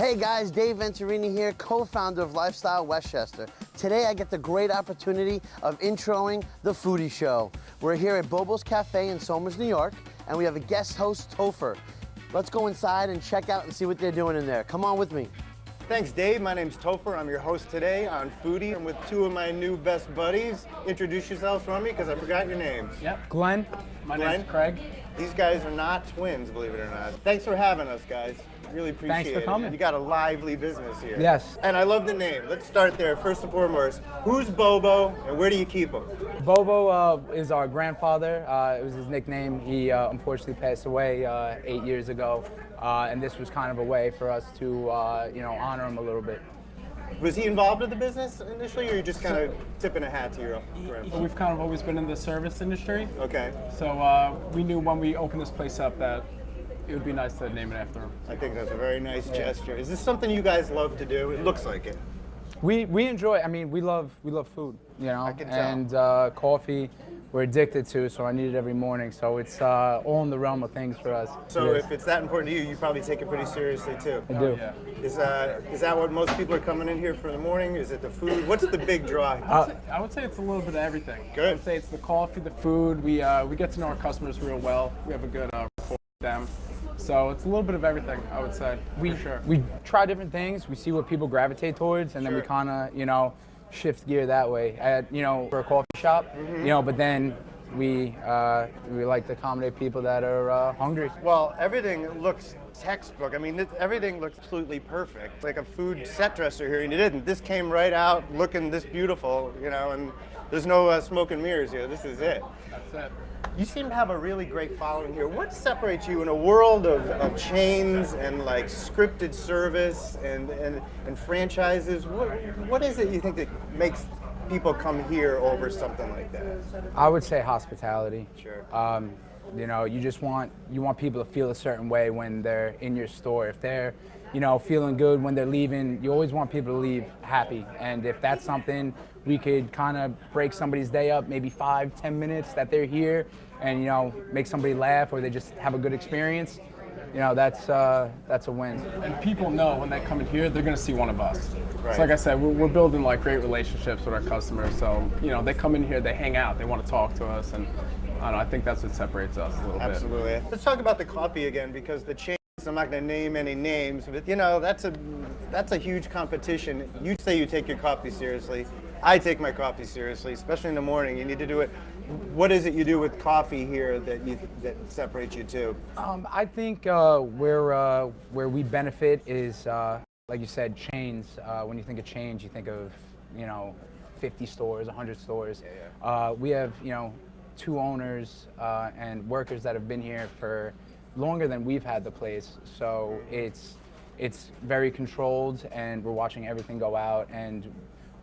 Hey guys, Dave Venturini here, co-founder of Lifestyle Westchester. Today I get the great opportunity of introing the Foodie Show. We're here at Bobos Cafe in Somers, New York, and we have a guest host, Topher. Let's go inside and check out and see what they're doing in there. Come on with me. Thanks, Dave. My name's Topher. I'm your host today on Foodie. I'm with two of my new best buddies. Introduce yourselves for me, because I forgot your names. Yep. Glenn. My name's Craig. These guys are not twins, believe it or not. Thanks for having us, guys. Really appreciate it. Thanks for coming. You got a lively business here. Yes. And I love the name. Let's start there. First and foremost, who's Bobo and where do you keep him? Bobo is our grandfather. It was his nickname. He unfortunately passed away 8 years ago, and this was kind of a way for us to, honor him a little bit. Was he involved in the business initially, or you just kind of tipping a hat to your grandfather? We've kind of always been in the service industry. Okay. So we knew when we opened this place up that it would be nice to name it after him. I think that's a very nice gesture. Is this something you guys love to do? It looks like it. We enjoy. I mean, we love food, I can tell. and coffee. We're addicted to, so I need it every morning. So it's all in the realm of things for us. So if it's that important to you, you probably take it pretty seriously too. I do. Yeah. Is that what most people are coming in here for in the morning? Is it the food? What's the big draw? I would say it's a little bit of everything. Good. I would say it's the coffee, the food. We get to know our customers real well. We have a good rapport with them. So it's a little bit of everything, I would say, for sure. We try different things. We see what people gravitate towards, and then we kind of, shift gear that way. For a coffee shop, but then we like to accommodate people that are hungry. Well, everything looks textbook. I mean, everything looks absolutely perfect. Like a food set dresser here, and it didn't. This came right out looking this beautiful, and there's no smoke and mirrors here. This is it. That's it. You seem to have a really great following here. What separates you in a world of chains and like scripted service and franchises? What is it you think that makes people come here over something like that? I would say hospitality. Sure. You just want people to feel a certain way when they're in your store. If they're, feeling good when they're leaving, you always want people to leave happy. And if that's something we could kind of break somebody's day up, maybe 5-10 minutes that they're here, and make somebody laugh or they just have a good experience, that's a win. And people know when they come in here, they're going to see one of us. Right. So like I said, we're building like great relationships with our customers. So, they come in here, they hang out, they want to talk to us. And I think that's what separates us a little bit. Absolutely. Let's talk about the coffee again, because the chains, I'm not going to name any names, but that's a huge competition. You say you take your coffee seriously. I take my coffee seriously, especially in the morning. You need to do it. What is it you do with coffee here that separates you two? I think where we benefit is, like you said, chains. When you think of chains, you think of 50 stores, 100 stores. We have 2 owners and workers that have been here for longer than we've had the place. So it's very controlled, and we're watching everything go out, and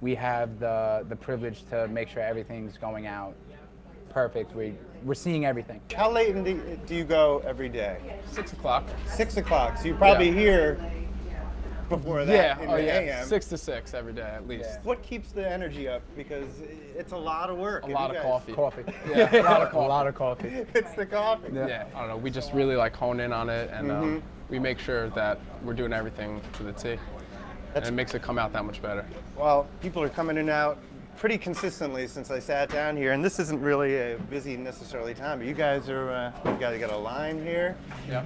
we have the privilege to make sure everything's going out perfect. We're seeing everything. How late do you go every day? 6 o'clock. 6 o'clock. So you're probably here before that in the AM. 6 to 6 every day at least. What keeps the energy up? Because it's a lot of work. A lot of coffee. Coffee. Yeah, a lot of coffee. A lot of coffee. It's the coffee. Yeah, I don't know. We just really hone in on it, and we make sure that we're doing everything to the T. And it makes it come out that much better. Well, people are coming in and out pretty consistently since I sat down here, and this isn't really a busy necessarily time, but you guys are, you got a line here,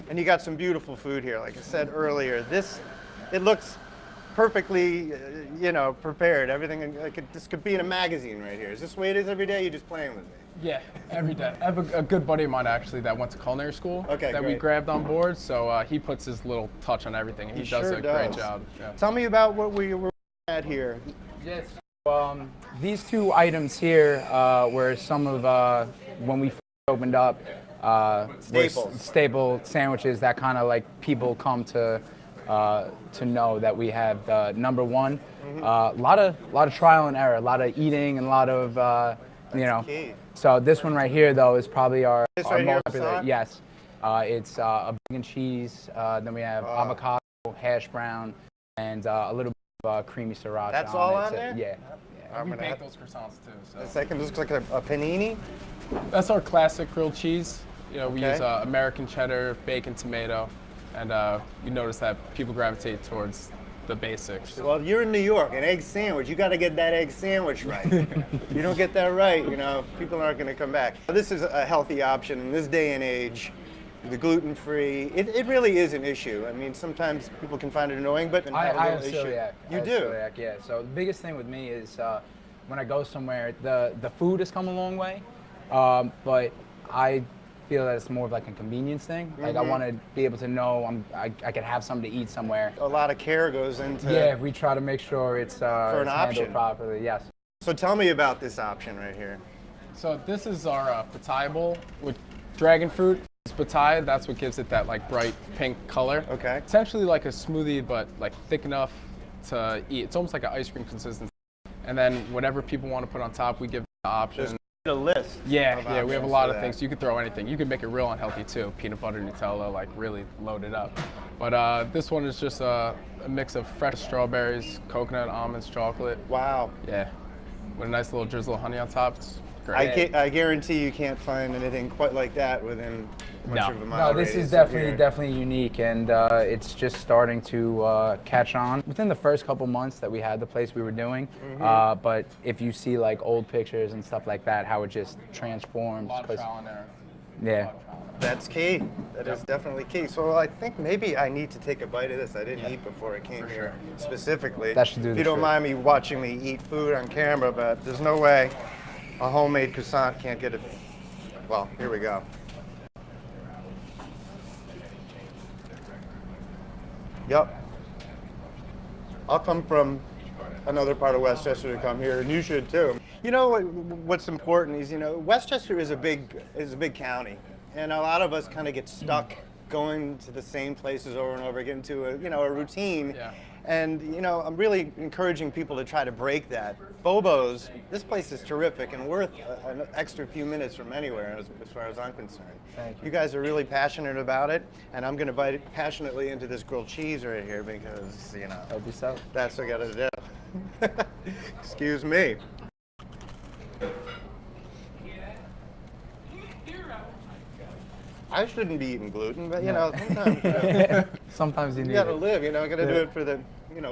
and you got some beautiful food here. Like I said earlier, it looks perfectly, prepared. Everything, this could be in a magazine right here. Is this the way it is every day? You're just playing with me? Yeah, every day. I have a good buddy of mine actually that went to culinary school that we grabbed on board, so he puts his little touch on everything, and he does a great job. Yeah. Tell me about what we're at here. Yes. These 2 items here were some of when we opened up staple sandwiches that kind of like people come to know that we have. Number 1, a lot of trial and error, a lot of eating, and a lot of Key. So this one right here though is probably our right most here, popular. Yes, it's a bacon cheese. Then we have avocado, hash brown, and a little bit of creamy sriracha. That's all on it. there? Yeah. We bake those croissants too. So. A second, this looks like a panini. That's our classic grilled cheese. We use American cheddar, bacon, tomato. and you notice that people gravitate towards the basics. Well, you're in New York, an egg sandwich. You got to get that egg sandwich right. If you don't get that right, you know, people aren't going to come back. This is a healthy option in this day and age. The gluten-free, it really is an issue. I mean, sometimes people can find it annoying, but I have celiac. You do? Celiac, yeah. So the biggest thing with me is when I go somewhere, the food has come a long way, but I feel that it's more of like a convenience thing. Like I want to be able to know I can have something to eat somewhere. A lot of care goes into. Yeah, we try to make sure it's for an option handled properly. Yes. So tell me about this option right here. So this is our pitaya bowl with dragon fruit. It's pitaya, that's what gives it that like bright pink color. Okay. Essentially like a smoothie, but like thick enough to eat. It's almost like an ice cream consistency. And then whatever people want to put on top, we give them the option. Just a list. Yeah, we have a lot of things. You could throw anything. You could make it real unhealthy too. Peanut butter, Nutella, like really load it up. But this one is just a mix of fresh strawberries, coconut, almonds, chocolate. Wow. Yeah, with a nice little drizzle of honey on top. It's great. I guarantee you can't find anything quite like that within much of a mile No, this is radius definitely unique, and it's just starting to catch on. Within the first couple months that we had the place, we were doing, but if you see like old pictures and stuff like that, how it just transforms. A lot of trial and error. Yeah. That's key. That is definitely key. So I think maybe I need to take a bite of this. I didn't eat before I came here specifically. That should do the If you don't trick. mind me watching me eat food on camera, but there's no way a homemade croissant can't get it. Well, here we go. Yep. I'll come from another part of Westchester to come here, and you should too. You know what's important is, you know, Westchester is a big county, and a lot of us kind of get stuck going to the same places over and over again to a routine. Yeah. And I'm really encouraging people to try to break that. Bobos, this place is terrific and worth an extra few minutes from anywhere as far as I'm concerned. Thank you. You guys are really passionate about it, and I'm going to bite passionately into this grilled cheese right here because, Help yourself. that's what I got to do. Excuse me. I shouldn't be eating gluten, but sometimes Sometimes you you need gotta it. live, I gotta do it for the,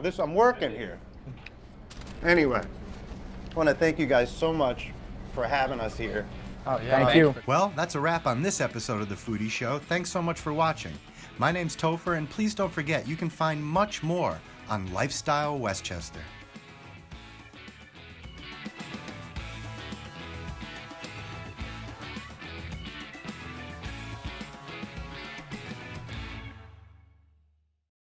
this, I'm working here. Anyway, I wanna thank you guys so much for having us here. Oh, thank you. Well, that's a wrap on this episode of The Foodie Show. Thanks so much for watching. My name's Topher, and please don't forget, you can find much more on Lifestyle Westchester.